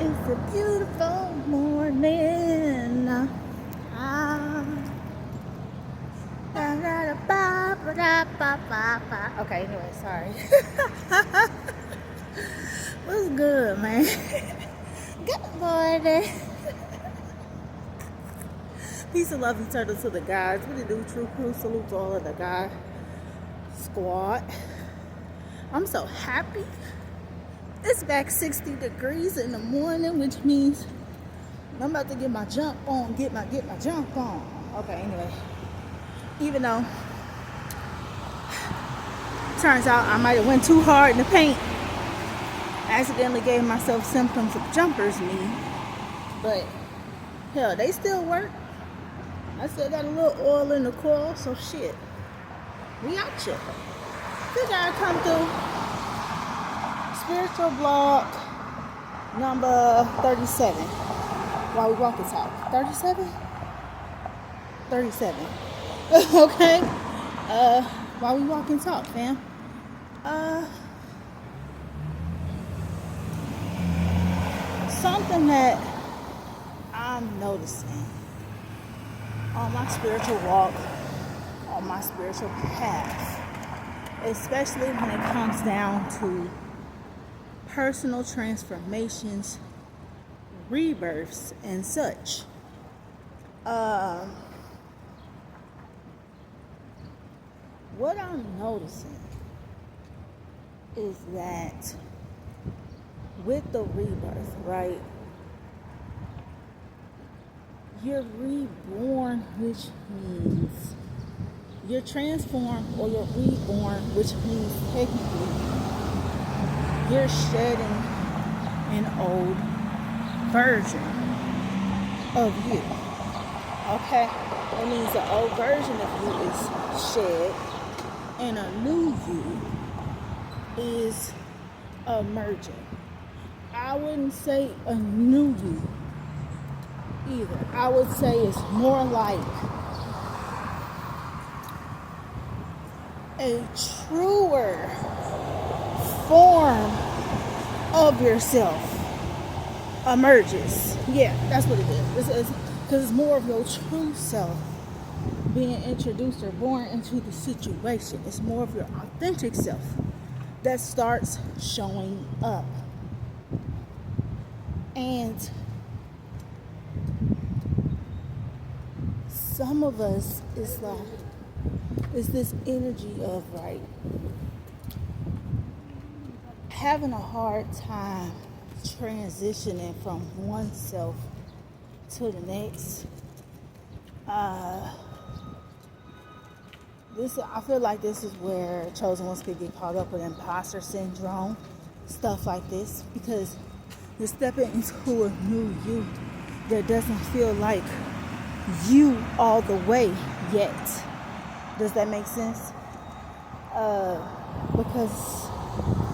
It's a beautiful morning. Ah, da, da, da, ba, ba, da, ba, ba, ba. Okay, anyway, sorry. What's good, man? Good morning. Peace and love and turtle to the guys. What it do? True crew. Salute to all of the guy squad. I'm so happy. It's back 60 degrees in the morning, which means I'm about to get my jump on. Get my jump on. Okay, anyway. Even though turns out I might have went too hard in the paint. Accidentally gave myself symptoms of jumper's knee. But hell, they still work. I still got a little oil in the coil, so shit. We out here. Figure I come through. Spiritual block number 37. While we walk this out. 37? 37. Okay. While we walk and talk, fam. Something that I'm noticing on my spiritual walk, on my spiritual path, especially when it comes down to personal transformations, rebirths, and such. What I'm noticing is that with the rebirth, right? You're reborn, which means you're transformed, or you're reborn, which means technically you're shedding an old version of you. Okay? That means the old version of you is shed, and a new you is emerging. I wouldn't say a new you either. I would say it's more like a truer form of yourself emerges. Yeah, that's what it is. Because it's more of your true self being introduced or born into the situation. It's more of your authentic self that starts showing up. And some of us, it's this energy of, right, having a hard time transitioning from one self to the next. I feel like this is where chosen ones could get caught up with imposter syndrome, stuff like this, because you're stepping into a new you that doesn't feel like you all the way yet. Does that make sense? Because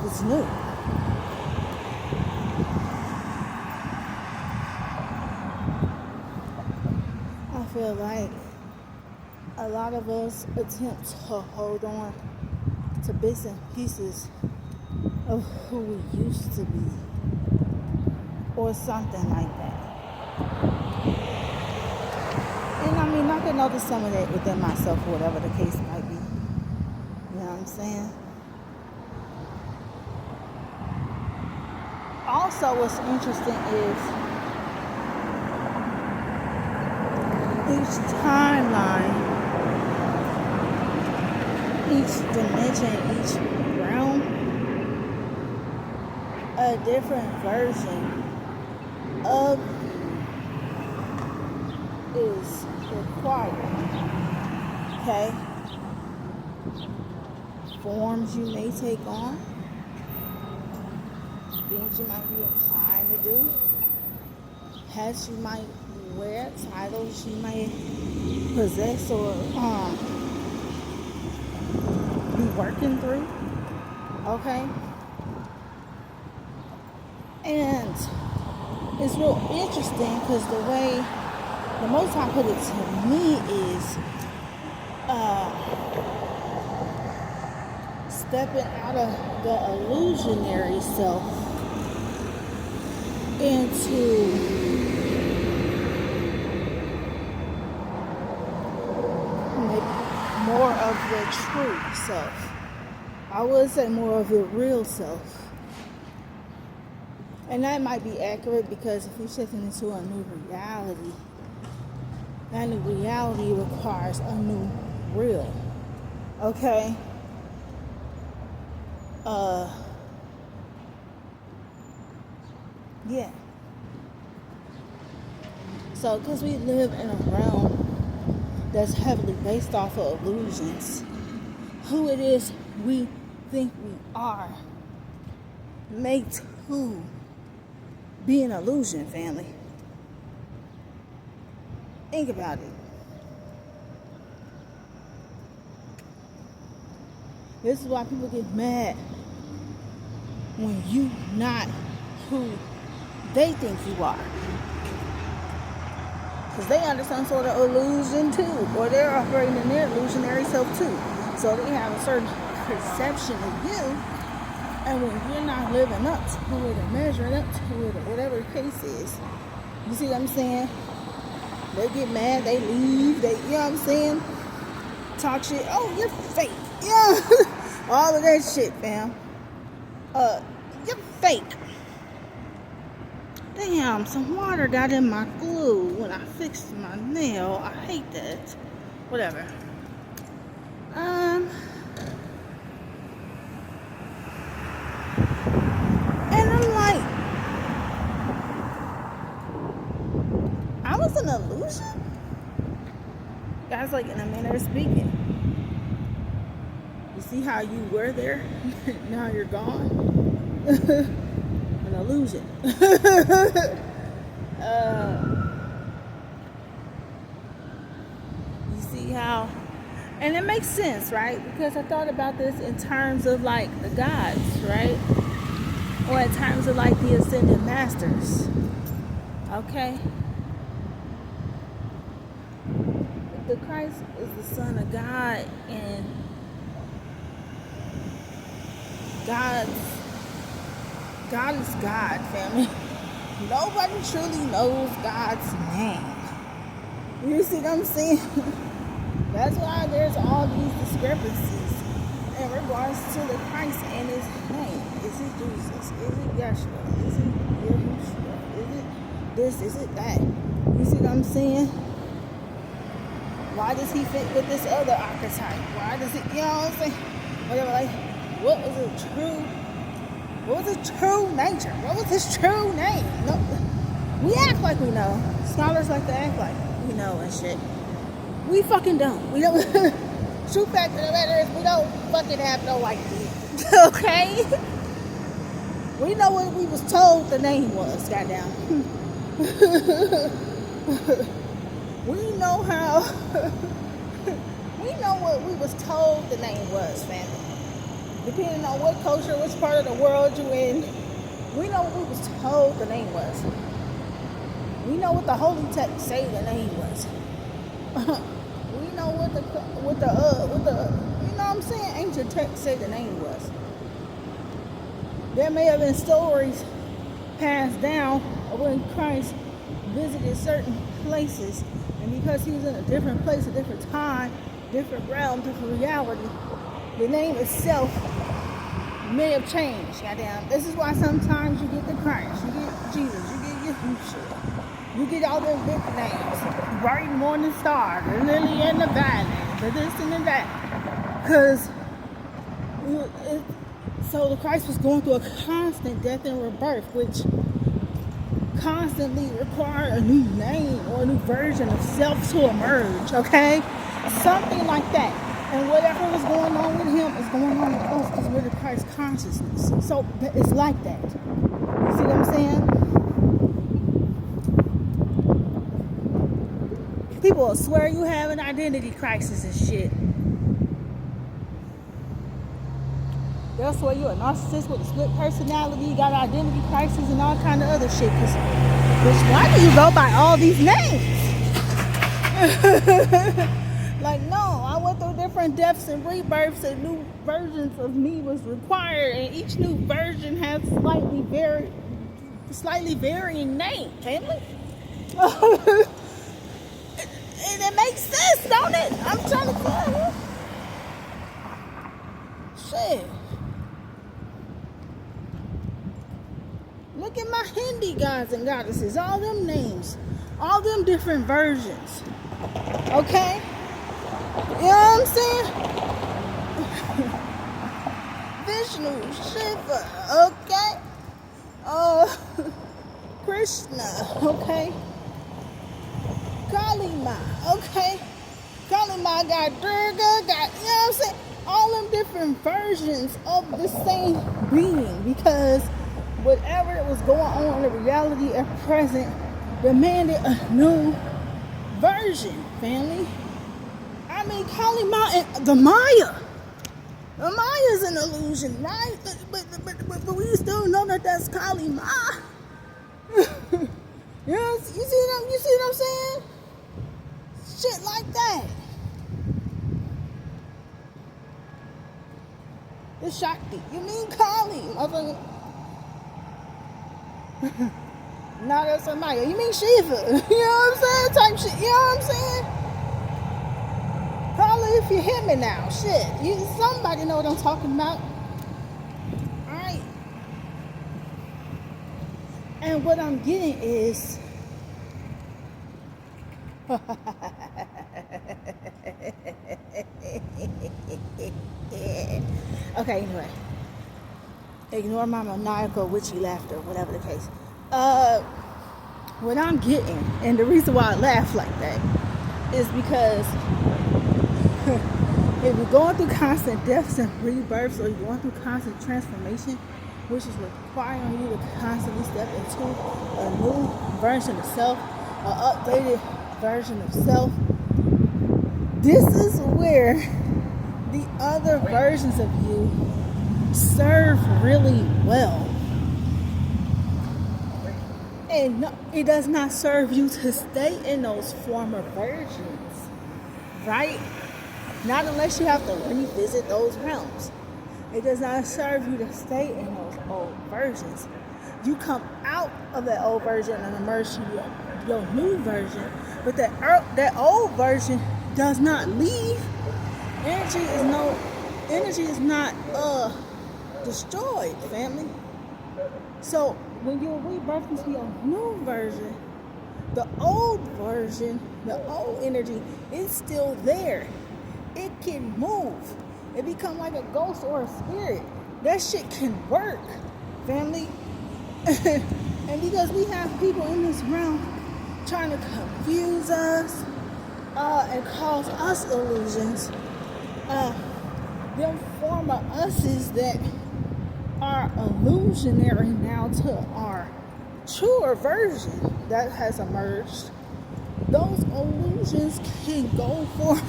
it's new. I feel like a lot of us attempt to hold on to bits and pieces of who we used to be, or something like that. And I mean, I can notice some of that within myself, or whatever the case might be. You know what I'm saying? Also, what's interesting is each timeline, each dimension, each realm, a different version of is required. Okay? Forms you may take on, things you might be inclined to do, hats you might wear, titles you might possess or be working through. Okay? And it's real interesting because the way the Most High put it to me is stepping out of the illusionary self into maybe more of the true self. I would say more of the real self. And that might be accurate because if you're shifting into a new reality, that new reality requires a new real. Okay? Yeah. So, because we live in a realm that's heavily based off of illusions, who it is we think we are makes who be an illusion, family. Think about it. This is why people get mad when you not who they think you are. Because they under some sort of illusion too. Or they're operating in their illusionary self too. So they have a certain perception of you. And when you're not living up to it or measuring up to it or whatever the case is, you see what I'm saying? They get mad, they leave, they, you know what I'm saying? Talk shit, oh, you're fake. Yeah. All of that shit, fam. You're fake. Damn, some water got in my glue when I fixed my nail. I hate that. Whatever. And I'm like, I was an illusion? Guys, like, in a manner of speaking. You see how you were there? Now you're gone? An illusion. You see how, and it makes sense, right? Because I thought about this in terms of like the gods, right? Or in terms of like the ascended masters. Okay? The Christ is the Son of God, and God is God, family. Nobody truly knows God's name. You see what I'm saying? That's why there's all these discrepancies in regards to the Christ and his name. Is it Jesus? Is it Yeshua? Is it Yahushua? Is it this? Is it that? You see what I'm saying? Why does he fit with this other archetype? Why does it, you know what I'm saying? Whatever, like, what was his true nature? What was his true name? No, we act like we know. Scholars like to act like we know and shit. We fucking don't. We don't. True fact of the matter is we don't fucking have no idea. Okay? We know what we was told the name was, goddamn. We know how. We know what we was told the name was, family. Depending on what culture, which part of the world you in, we know what we was told the name was. We know what the holy text say the name was. We know what the you know what I'm saying, ancient text say the name was. There may have been stories passed down of when Christ visited certain places, and because he was in a different place, a different time, different realm, different reality, the name itself may have changed. Goddamn. This is why sometimes you get the Christ, you get Jesus, you get Yahushua, you get all them big names, bright morning star, the lily and the valley, the this and the that. Because so the Christ was going through a constant death and rebirth, which constantly required a new name or a new version of self to emerge. Okay, something like that. And whatever was going on with him is going on with us because we're the Christ consciousness. So it's like that. You see what I'm saying? People will swear you have an identity crisis and shit. They'll swear you're a narcissist with a split personality, you got an identity crisis and all kind of other shit. Bitch, why do you go by all these names? Like, no, I went through different deaths and rebirths, and new versions of me was required, and each new version has slightly slightly varying name, family. And it makes sense, don't it? I'm trying to tell you. Shit. Look at my Hindi gods and goddesses. All them names. All them different versions. Okay? You know what I'm saying? Vishnu, Shiva, okay? Krishna, okay? Kali Ma, okay? Kali Ma got Durga, got, you know what I'm saying? All them different versions of the same being, because whatever was going on in the reality at present demanded a new version, family. I mean, Kali Ma and the Maya. The Maya's an illusion, right? But we still know that that's Kali Ma. You know, you see what I'm saying? Shit like that. The Shakti. You mean Kali, motherfucker? No, that's a Maya. You mean Shiva? You know what I'm saying? Type shit. You know what I'm saying? Holla if you hear me now. Shit. Somebody know what I'm talking about. Alright. And what I'm getting is okay, anyway. Ignore my maniacal witchy laughter, whatever the case. What I'm getting, and the reason why I laugh like that is because if you're going through constant deaths and rebirths, or you're going through constant transformation, which is requiring you to constantly step into a new version of self, an updated version of self, this is where the other versions of you serve really well. And no, it does not serve you to stay in those former versions, right? Not unless you have to revisit those realms. It does not serve you to stay in those old versions. You come out of that old version and emerge to your new version, but that old version does not leave. Energy is not destroyed, family. So when you rebirth into your new version, the old version, the old energy is still there. It can move. It become like a ghost or a spirit. That shit can work, family. And because we have people in this realm trying to confuse us and cause us illusions, them former us's that are illusionary now to our truer version that has emerged, those illusions can go forth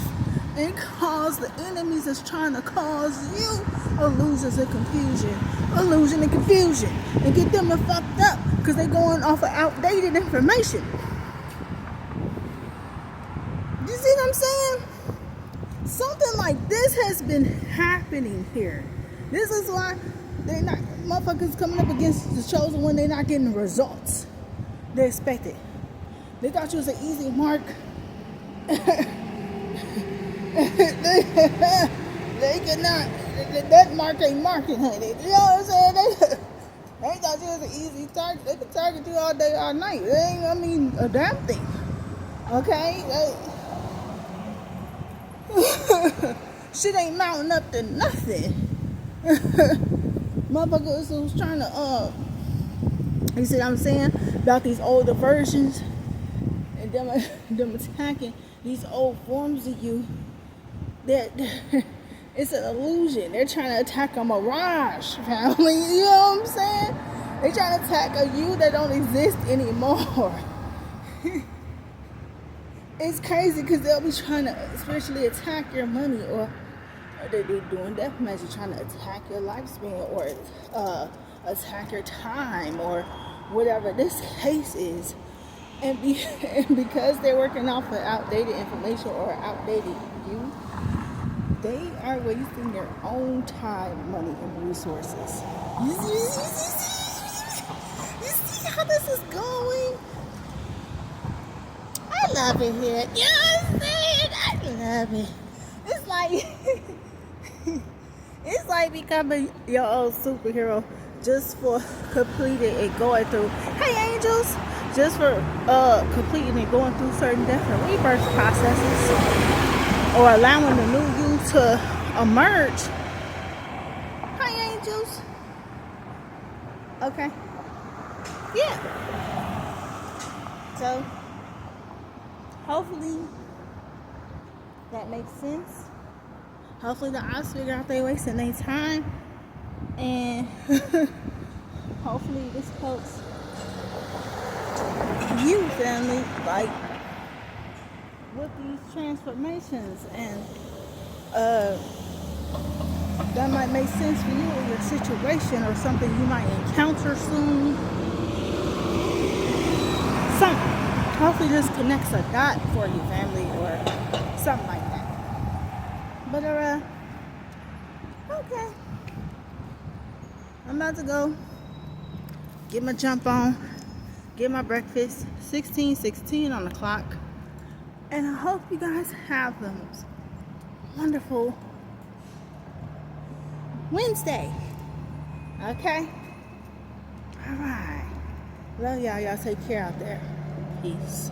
and cause the enemies that's trying to cause you illusion and confusion, and get them to fucked up because they're going off of outdated information. You see what I'm saying? Something like this has been happening here. This is why they're not, motherfuckers coming up against the chosen one, they're not getting the results they expected. They thought you was an easy mark. They could not, that mark ain't marking, honey. You know what I'm saying? They thought you was an easy target. They could target you all day, all night. They ain't, a damn thing. Okay? Shit ain't mounting up to nothing. Motherfuckers who's trying to, you see what I'm saying? About these older versions and them attacking these old forms of you. That it's an illusion. They're trying to attack a mirage, family. You know what I'm saying? They're trying to attack a you that don't exist anymore. It's crazy because they'll be trying to spiritually attack your money, or they're doing death magic, trying to attack your lifespan, or attack your time, or whatever this case is. And because they're working off of outdated information or outdated you, they are wasting their own time, money, and resources. You see how love it here. You know what I'm saying? I love it. It's like it's like becoming your own superhero just for completing and going through. Hey, angels! Just for completing and going through certain different rebirth processes, or allowing the new you to emerge. Hi, angels. Okay. Yeah. So, hopefully that makes sense. Hopefully the odds figure out they wasting their time, and hopefully this helps you, family, like with these transformations, and that might make sense for you or your situation, or something you might encounter soon. Something. Hopefully this connects a dot for you, family, or something like that. But okay. I'm about to go get my jump on, get my breakfast. 16:16 on the clock. And I hope you guys have the most wonderful Wednesday. Okay? Alright. Love y'all. Y'all take care out there. Peace.